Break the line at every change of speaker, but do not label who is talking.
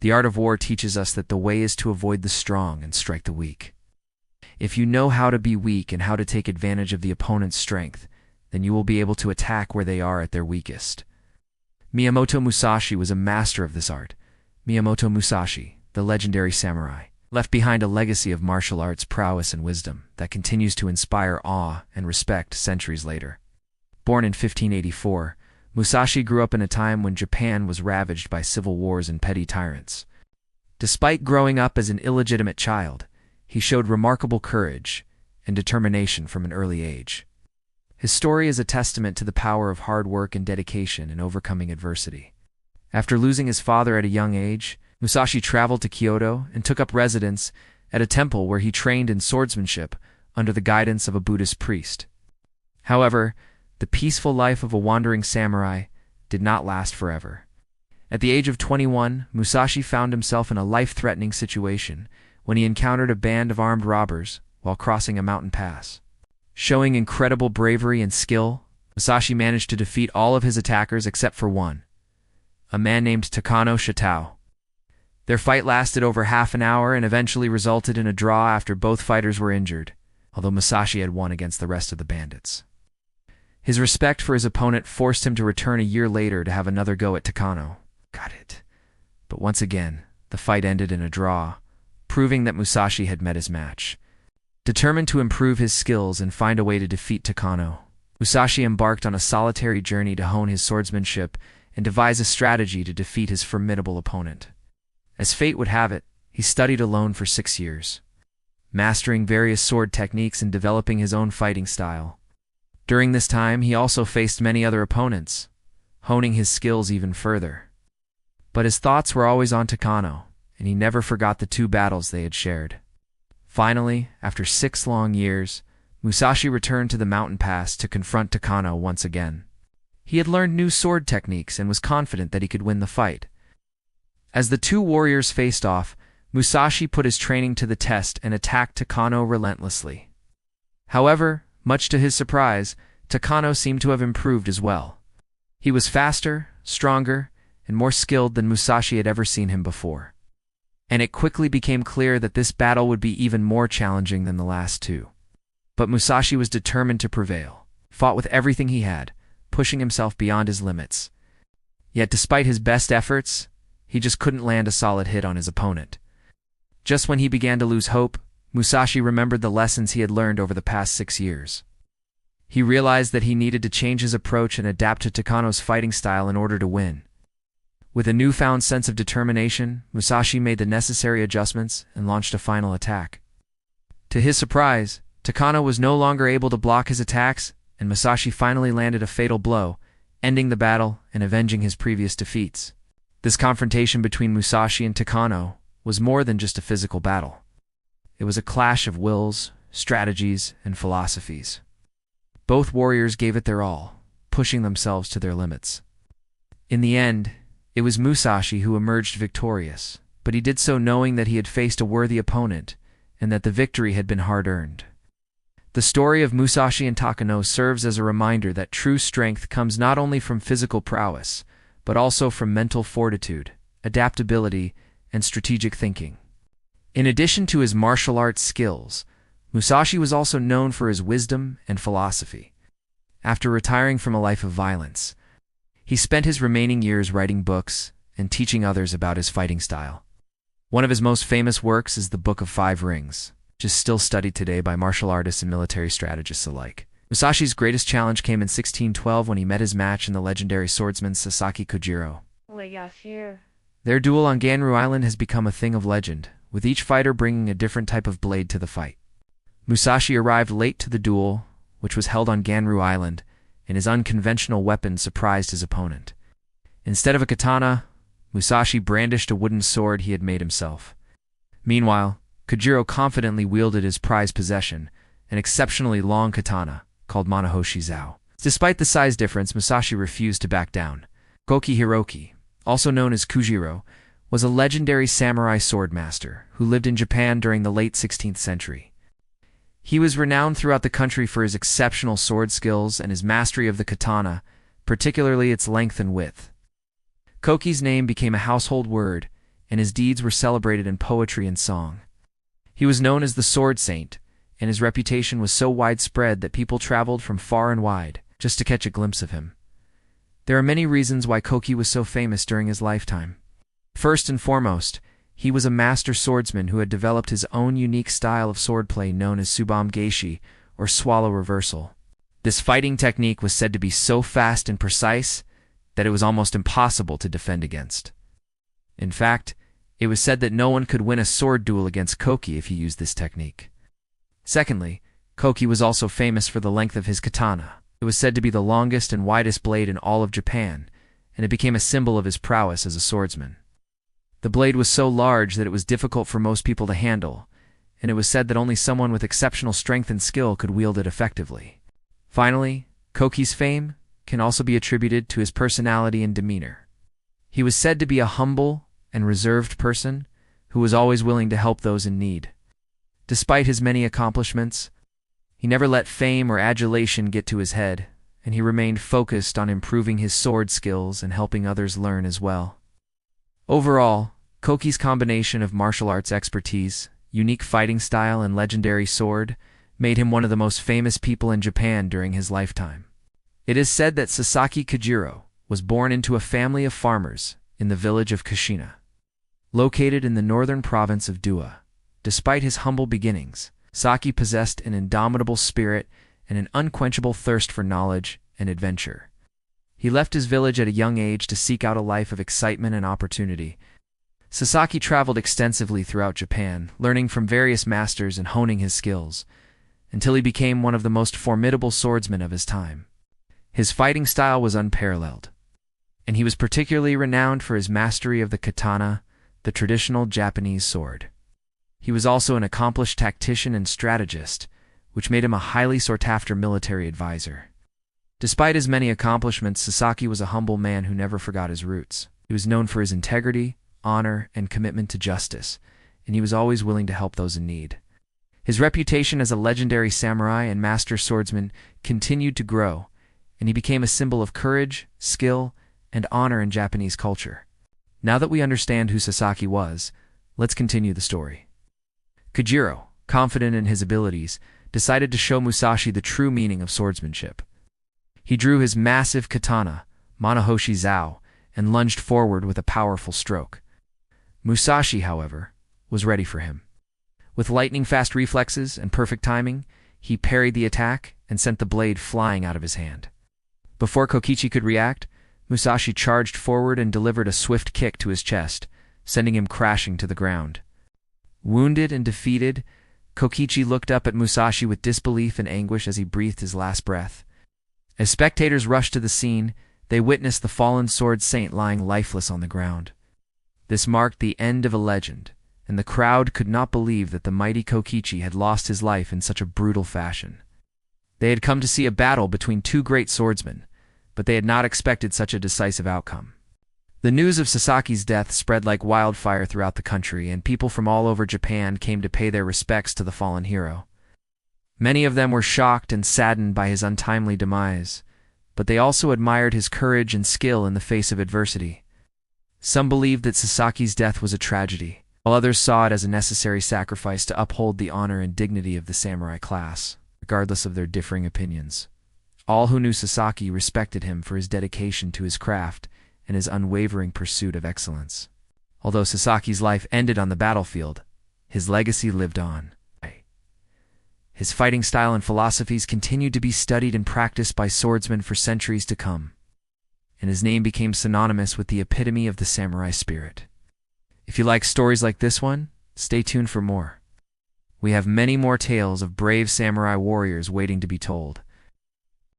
The art of war teaches us that the way is to avoid the strong and strike the weak. If you know how to be weak and how to take advantage of the opponent's strength, then you will be able to attack where they are at their weakest. Miyamoto Musashi was a master of this art. Miyamoto Musashi, the legendary samurai, left behind a legacy of martial arts prowess and wisdom that continues to inspire awe and respect centuries later. Born in 1584, Musashi grew up in a time when Japan was ravaged by civil wars and petty tyrants. Despite growing up as an illegitimate child, he showed remarkable courage and determination from an early age. His story is a testament to the power of hard work and dedication in overcoming adversity. After losing his father at a young age, Musashi traveled to Kyoto and took up residence at a temple where he trained in swordsmanship under the guidance of a Buddhist priest. However, the peaceful life of a wandering samurai did not last forever. At the age of 21, Musashi found himself in a life-threatening situation when he encountered a band of armed robbers while crossing a mountain pass. Showing incredible bravery and skill, Musashi managed to defeat all of his attackers except for one, a man named Takano Shitao. Their fight lasted over half an hour and eventually resulted in a draw after both fighters were injured, although Musashi had won against the rest of the bandits. His respect for his opponent forced him to return a year later to have another go at Takano. But once again, the fight ended in a draw, proving that Musashi had met his match. Determined to improve his skills and find a way to defeat Takano, Musashi embarked on a solitary journey to hone his swordsmanship and devise a strategy to defeat his formidable opponent. As fate would have it, he studied alone for 6 years, mastering various sword techniques and developing his own fighting style. During this time, he also faced many other opponents, honing his skills even further. But his thoughts were always on Takano, and he never forgot the 2 battles they had shared. Finally, after 6 long years, Musashi returned to the mountain pass to confront Takano once again. He had learned new sword techniques and was confident that he could win the fight. As the 2 warriors faced off, Musashi put his training to the test and attacked Takano relentlessly. However, much to his surprise, Takano seemed to have improved as well. He was faster, stronger, and more skilled than Musashi had ever seen him before. And it quickly became clear that this battle would be even more challenging than the last 2. But Musashi was determined to prevail, fought with everything he had, pushing himself beyond his limits. Yet despite his best efforts, he just couldn't land a solid hit on his opponent. Just when he began to lose hope, Musashi remembered the lessons he had learned over the past 6 years. He realized that he needed to change his approach and adapt to Takano's fighting style in order to win. With a newfound sense of determination, Musashi made the necessary adjustments and launched a final attack. To his surprise, Takano was no longer able to block his attacks, and Musashi finally landed a fatal blow, ending the battle and avenging his previous defeats. This confrontation between Musashi and Takano was more than just a physical battle. It was a clash of wills, strategies, and philosophies. Both warriors gave it their all, pushing themselves to their limits. In the end, it was Musashi who emerged victorious, but he did so knowing that he had faced a worthy opponent and that the victory had been hard-earned. The story of Musashi and Takano serves as a reminder that true strength comes not only from physical prowess, but also from mental fortitude, adaptability, and strategic thinking. In addition to his martial arts skills, Musashi was also known for his wisdom and philosophy. After retiring from a life of violence, he spent his remaining years writing books and teaching others about his fighting style. One of his most famous works is the Book of 5 Rings, which is still studied today by martial artists and military strategists alike. Musashi's greatest challenge came in 1612 when he met his match in the legendary swordsman Sasaki Kojiro. Their duel on Ganryu Island has become a thing of legend, with each fighter bringing a different type of blade to the fight. Musashi arrived late to the duel, which was held on Ganryu Island, and his unconventional weapon surprised his opponent. Instead of a katana, Musashi brandished a wooden sword he had made himself. Meanwhile, Kojiro confidently wielded his prized possession, an exceptionally long katana called Manahoshi Zao. Despite the size difference, Musashi refused to back down. Koki Hiroki, also known as Kojiro, was a legendary samurai swordmaster who lived in Japan during the late 16th century. He was renowned throughout the country for his exceptional sword skills and his mastery of the katana, particularly its length and width. Koki's name became a household word, and his deeds were celebrated in poetry and song. He was known as the Sword Saint, and his reputation was so widespread that people traveled from far and wide just to catch a glimpse of him. There are many reasons why Koki was so famous during his lifetime. First and foremost, he was a master swordsman who had developed his own unique style of swordplay known as Subam Geishi, or swallow reversal. This fighting technique was said to be so fast and precise that it was almost impossible to defend against. In fact, it was said that no one could win a sword duel against Koki if he used this technique. Secondly, Koki was also famous for the length of his katana. It was said to be the longest and widest blade in all of Japan, and it became a symbol of his prowess as a swordsman. The blade was so large that it was difficult for most people to handle, and it was said that only someone with exceptional strength and skill could wield it effectively. Finally, Koki's fame can also be attributed to his personality and demeanor. He was said to be a humble and reserved person who was always willing to help those in need. Despite his many accomplishments, he never let fame or adulation get to his head, and he remained focused on improving his sword skills and helping others learn as well. Overall, Koki's combination of martial arts expertise, unique fighting style, and legendary sword made him one of the most famous people in Japan during his lifetime. It is said that Sasaki Kojiro was born into a family of farmers in the village of Kushina, located in the northern province of Dua. Despite his humble beginnings, Saki possessed an indomitable spirit and an unquenchable thirst for knowledge and adventure. He left his village at a young age to seek out a life of excitement and opportunity. Sasaki traveled extensively throughout Japan, learning from various masters and honing his skills, until he became one of the most formidable swordsmen of his time. His fighting style was unparalleled, and he was particularly renowned for his mastery of the katana, the traditional Japanese sword. He was also an accomplished tactician and strategist, which made him a highly sought-after military advisor. Despite his many accomplishments, Sasaki was a humble man who never forgot his roots. He was known for his integrity, honor, and commitment to justice, and he was always willing to help those in need. His reputation as a legendary samurai and master swordsman continued to grow, and he became a symbol of courage, skill, and honor in Japanese culture. Now that we understand who Sasaki was, let's continue the story. Kojiro, confident in his abilities, decided to show Musashi the true meaning of swordsmanship. He drew his massive katana, Manahoshi Zao, and lunged forward with a powerful stroke. Musashi, however, was ready for him. With lightning-fast reflexes and perfect timing, he parried the attack and sent the blade flying out of his hand. Before Kokichi could react, Musashi charged forward and delivered a swift kick to his chest, sending him crashing to the ground. Wounded and defeated, Kokichi looked up at Musashi with disbelief and anguish as he breathed his last breath. As spectators rushed to the scene, they witnessed the fallen sword saint lying lifeless on the ground. This marked the end of a legend, and the crowd could not believe that the mighty Kokichi had lost his life in such a brutal fashion. They had come to see a battle between two great swordsmen, but they had not expected such a decisive outcome. The news of Sasaki's death spread like wildfire throughout the country, and people from all over Japan came to pay their respects to the fallen hero. Many of them were shocked and saddened by his untimely demise, but they also admired his courage and skill in the face of adversity. Some believed that Sasaki's death was a tragedy, while others saw it as a necessary sacrifice to uphold the honor and dignity of the samurai class, regardless of their differing opinions. All who knew Sasaki respected him for his dedication to his craft and his unwavering pursuit of excellence. Although Sasaki's life ended on the battlefield, his legacy lived on. His fighting style and philosophies continued to be studied and practiced by swordsmen for centuries to come, and his name became synonymous with the epitome of the samurai spirit. If you like stories like this one, stay tuned for more. We have many more tales of brave samurai warriors waiting to be told.